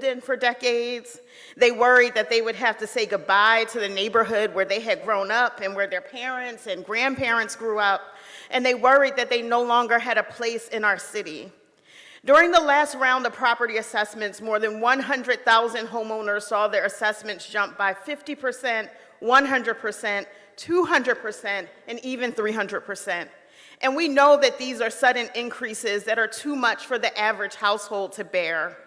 lived in for decades. They worried that they would have to say goodbye to the neighborhood where they had grown up and where their parents and grandparents grew up. And they worried that they no longer had a place in our city. During the last round of property assessments, more than 100,000 homeowners saw their assessments jump by 50%, 100%, 200%, and even 300%. And we know that these are sudden increases that are too much for the average household to bear.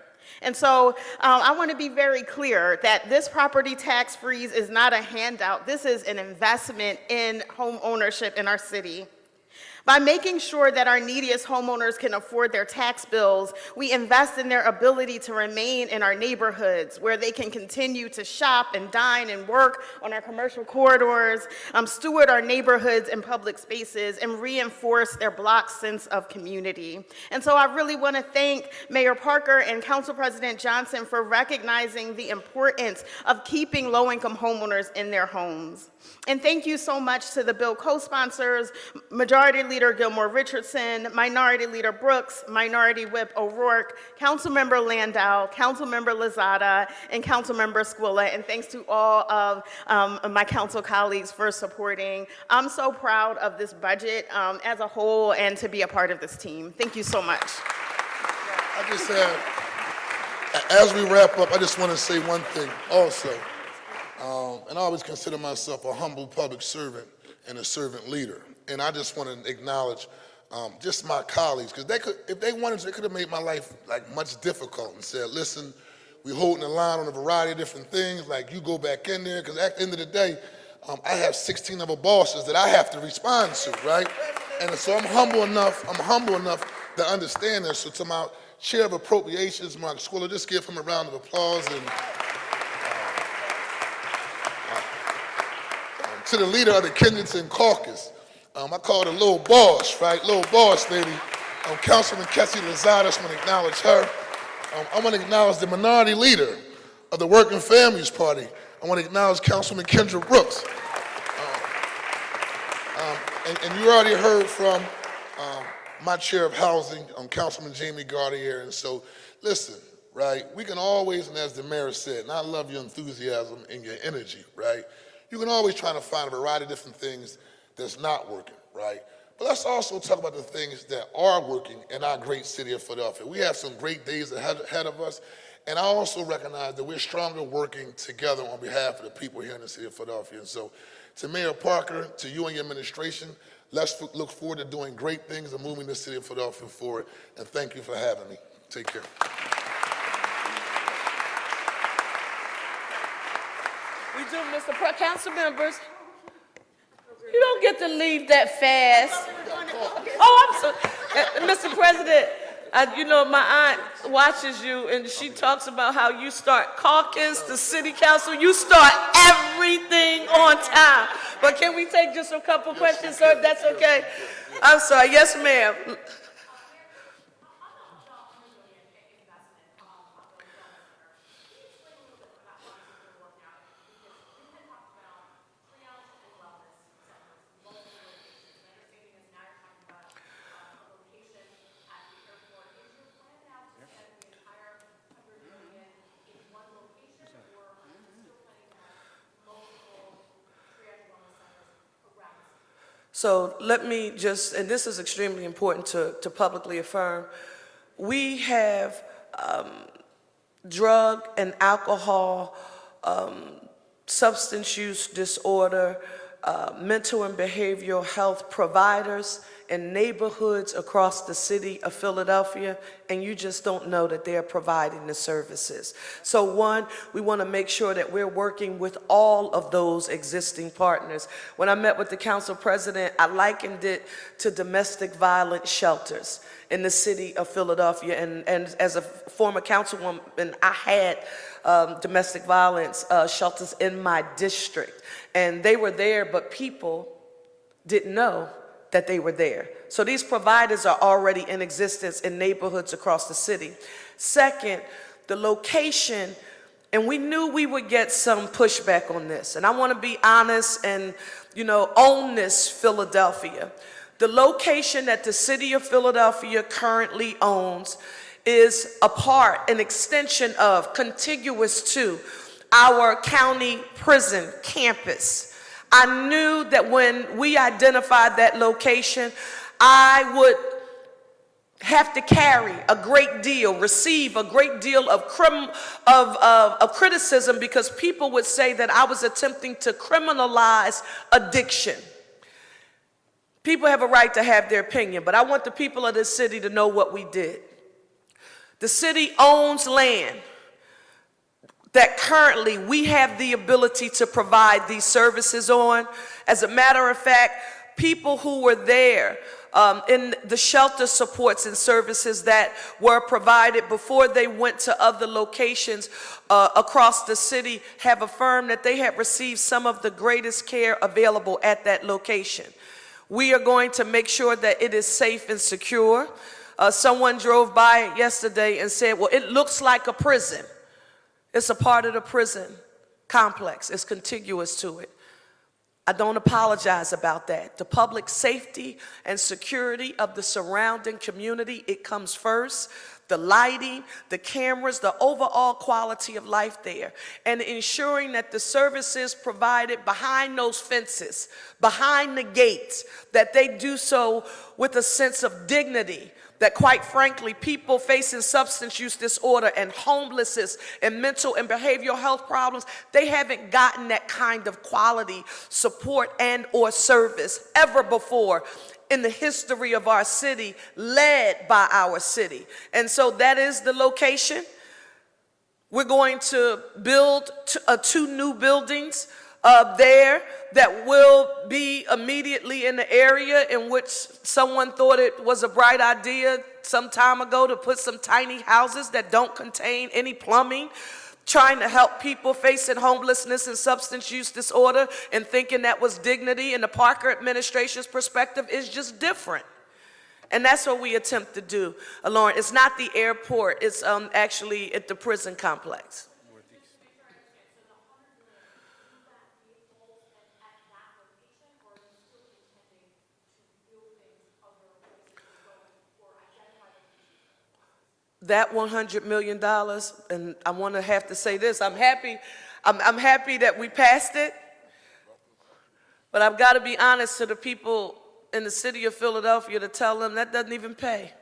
And so I want to be very clear that this property tax freeze is not a handout. This is an investment in home ownership in our city. By making sure that our neediest homeowners can afford their tax bills, we invest in their ability to remain in our neighborhoods where they can continue to shop and dine and work on our commercial corridors, steward our neighborhoods and public spaces, and reinforce their block's sense of community. And so I really want to thank Mayor Parker and Council President Johnson for recognizing the importance of keeping low-income homeowners in their homes. And thank you so much to the bill co-sponsors, Majority Leader Gilmore Richardson, Minority Leader Brooks, Minority Whip O'Rourke, Councilmember Landau, Councilmember Lozada, and Councilmember Squilla. And thanks to all of my council colleagues for supporting. I'm so proud of this budget as a whole and to be a part of this team. Thank you so much. I just as we wrap up, I just want to say one thing also. And I always consider myself a humble public servant and a servant leader. And I just want to acknowledge just my colleagues, because they could, if they wanted to, they could have made my life like much difficult and said, listen, we're holding the line on a variety of different things, like you go back in there, because at the end of the day, I have 16 other bosses that I have to respond to, right? And so I'm humble enough to understand this. So to my Chair of Appropriations, Mark Squilla, just give him a round of applause. And to the leader of the Kensington Caucus, I call her Little Boss, right? Little Boss lady, Councilman Kessie Lozada, I just want to acknowledge her. I want to acknowledge the minority leader of the Working Families Party. I want to acknowledge Councilman Kendra Brooks. And you already heard from my chair of housing, Councilman Jamie Gardier. And so, listen, right? We can always, and as the mayor said, and I love your enthusiasm and your energy, right? You can always try to find a variety of different things that's not working, right? But let's also talk about the things that are working in our great city of Philadelphia. We have some great days ahead of us, and I also recognize that we're stronger working together on behalf of the people here in the city of Philadelphia. And so, to Mayor Parker, to you and your administration, let's look forward to doing great things and moving the city of Philadelphia forward. And thank you for having me. Take care. We do, Mr. Council members. You don't get to leave that fast. Oh, I'm so, Mr. President, you know, my aunt watches you and she talks about how you start caucus, the city council, you start everything on time. But can we take just a couple questions, sir, if that's okay? I'm sorry, yes, ma'am. So let me just, and this is extremely important to publicly affirm, we have drug and alcohol, substance use disorder, mental and behavioral health providers in neighborhoods across the city of Philadelphia, and you just don't know that they're providing the services. So one, we want to make sure that we're working with all of those existing partners. When I met with the council president, I likened it to domestic violence shelters in the city of Philadelphia, and as a former councilwoman, I had domestic violence shelters in my district, and they were there, but people didn't know that they were there. So these providers are already in existence in neighborhoods across the city. Second, the location, and we knew we would get some pushback on this, and I want to be honest and, you know, own this, Philadelphia. The location that the city of Philadelphia currently owns is a part, an extension of, contiguous to our county prison campus. I knew that when we identified that location, I would have to carry a great deal, receive a great deal of criticism, because people would say that I was attempting to criminalize addiction. People have a right to have their opinion, but I want the people of this city to know what we did. The city owns land that currently we have the ability to provide these services on. As a matter of fact, people who were there in the shelter supports and services that were provided before they went to other locations across the city have affirmed that they have received some of the greatest care available at that location. We are going to make sure that it is safe and secure. Someone drove by yesterday and said, well, it looks like a prison. It's a part of the prison complex. It's contiguous to it. I don't apologize about that. The public safety and security of the surrounding community, it comes first. The lighting, the cameras, the overall quality of life there, and ensuring that the services provided behind those fences, behind the gates, that they do so with a sense of dignity, that quite frankly, people facing substance use disorder and homelessness and mental and behavioral health problems, they haven't gotten that kind of quality support and or service ever before in the history of our city, led by our city. And so that is the location. We're going to build two new buildings there that will be immediately in the area in which someone thought it was a bright idea some time ago to put some tiny houses that don't contain any plumbing, trying to help people facing homelessness and substance use disorder and thinking that was dignity. And the Parker administration's perspective is just different. And that's what we attempt to do, Lauren. It's not the airport, it's actually at the prison complex. That $100 million, and I want to have to say this, I'm happy that we passed it, but I've got to be honest to the people in the city of Philadelphia to tell them that doesn't even pay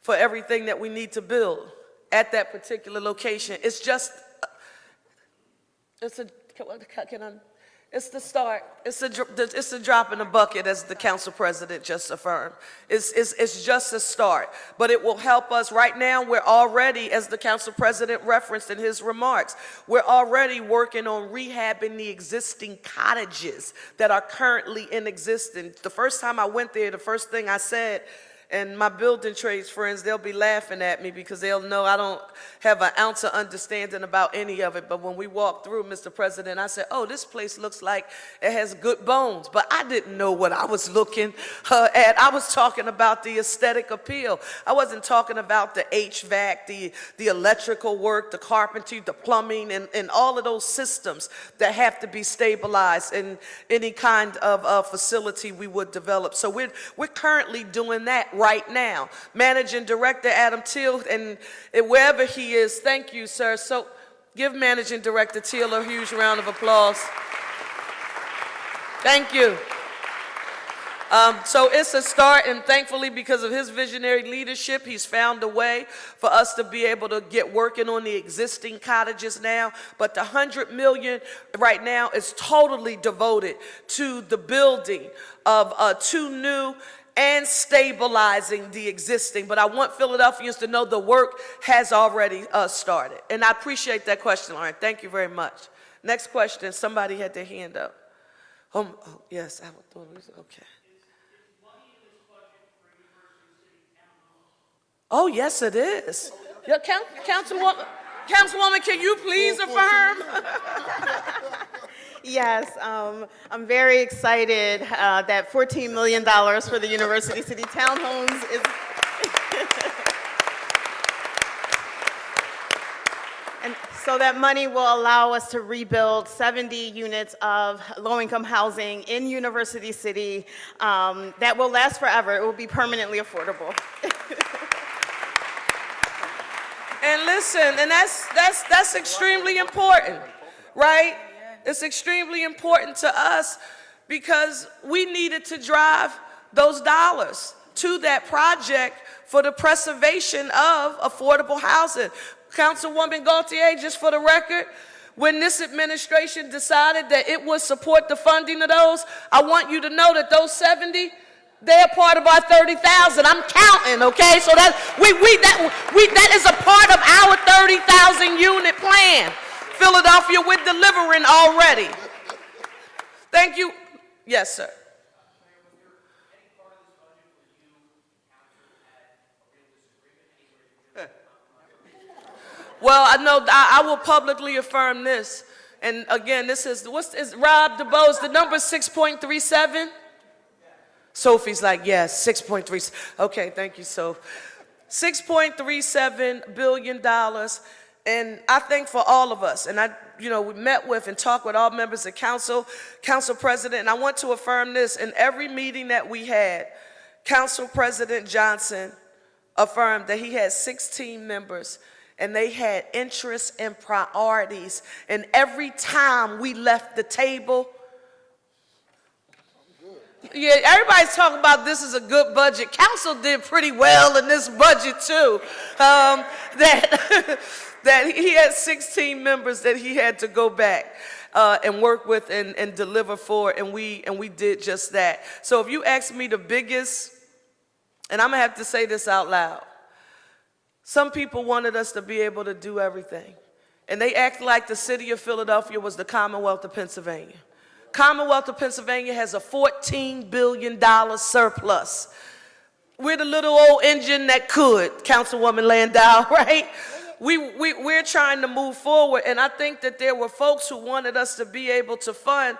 for everything that we need to build at that particular location. It's just, it's the start. It's a drop in the bucket, as the council president just affirmed. It's just a start, but it will help us. Right now, we're already, as the council president referenced in his remarks, we're already working on rehabbing the existing cottages that are currently in existence. The first time I went there, the first thing I said, and my building trades friends, they'll be laughing at me because they'll know I don't have an ounce of understanding about any of it. But when we walked through, Mr. President, I said, oh, this place looks like it has good bones. But I didn't know what I was looking at. I was talking about the aesthetic appeal. I wasn't talking about the HVAC, the electrical work, the carpentry, the plumbing, and all of those systems that have to be stabilized in any kind of facility we would develop. So we're currently doing that right now. Managing Director Adam Teal, and wherever he is, thank you, sir. So give Managing Director Teal a huge round of applause. Thank you. So it's a start, and thankfully, because of his visionary leadership, he's found a way for us to be able to get working on the existing cottages now. But the $100 million right now is totally devoted to the building of two new and stabilizing the existing. But I want Philadelphians to know the work has already started. And I appreciate that question, Lauren. Thank you very much. Next question. Somebody had their hand up. Oh yes, I thought it was okay. Oh, yes, it is. Yeah, Councilwoman, can you please affirm? Yes, I'm very excited that $14 million for the University City Townhomes is and so that money will allow us to rebuild 70 units of low-income housing in University City that will last forever. It will be permanently affordable. And listen, and that's extremely important, right? It's extremely important to us because we needed to drive those dollars to that project for the preservation of affordable housing. Councilwoman Gaultier, just for the record, when this administration decided that it would support the funding of those, I want you to know that those 70, they're part of our 30,000. I'm counting, okay? So that is a part of our 30,000 unit plan. Philadelphia, we're delivering already. Thank you. Yes, sir. Well, I know I will publicly affirm this. And again, this is, is Rob DeBose, the number 6.37? Sophie's like, yes, 6.3. Okay, thank you, Soph. $6.37 billion. And I think for all of us, and we met with and talked with all members of council president, and I want to affirm this. In every meeting that we had, Council President Johnson affirmed that he had 16 members and they had interests and priorities. And every time we left the table, yeah, everybody's talking about this is a good budget. Council did pretty well in this budget too. That he had 16 members that he had to go back and work with and deliver for, and we did just that. So if you ask me the biggest, and I'm gonna have to say this out loud, some people wanted us to be able to do everything, and they act like the city of Philadelphia was the Commonwealth of Pennsylvania. Commonwealth of Pennsylvania has a $14 billion surplus. We're the little old engine that could, Councilwoman Landau, right? We're trying to move forward, and I think that there were folks who wanted us to be able to fund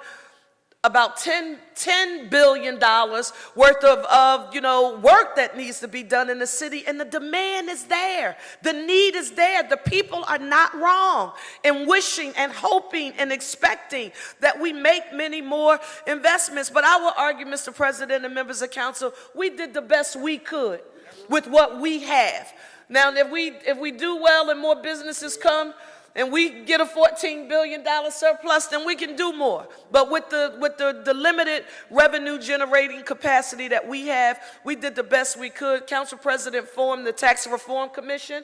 about $10 billion worth of work that needs to be done in the city, and the demand is there. The need is there. The people are not wrong in wishing and hoping and expecting that we make many more investments. But I will argue, Mr. President and members of council, we did the best we could with what we have. Now, if we do well and more businesses come, and we get a $14 billion surplus, then we can do more. But with the limited revenue generating capacity that we have, we did the best we could. Council President formed the Tax Reform Commission.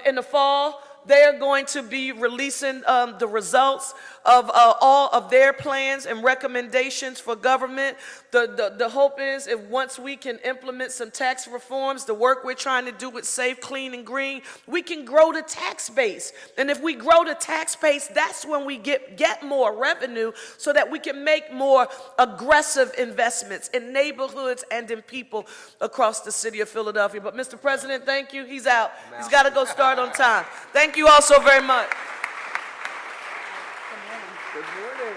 In the fall, they're going to be releasing the results of all of their plans and recommendations for government. The hope is if once we can implement some tax reforms, the work we're trying to do with Safe, Clean, and Green, we can grow the tax base. And if we grow the tax base, that's when we get more revenue so that we can make more aggressive investments in neighborhoods and in people across the city of Philadelphia. But Mr. President, thank you. He's out. He's got to go start on time. Thank you all so very much. Good morning.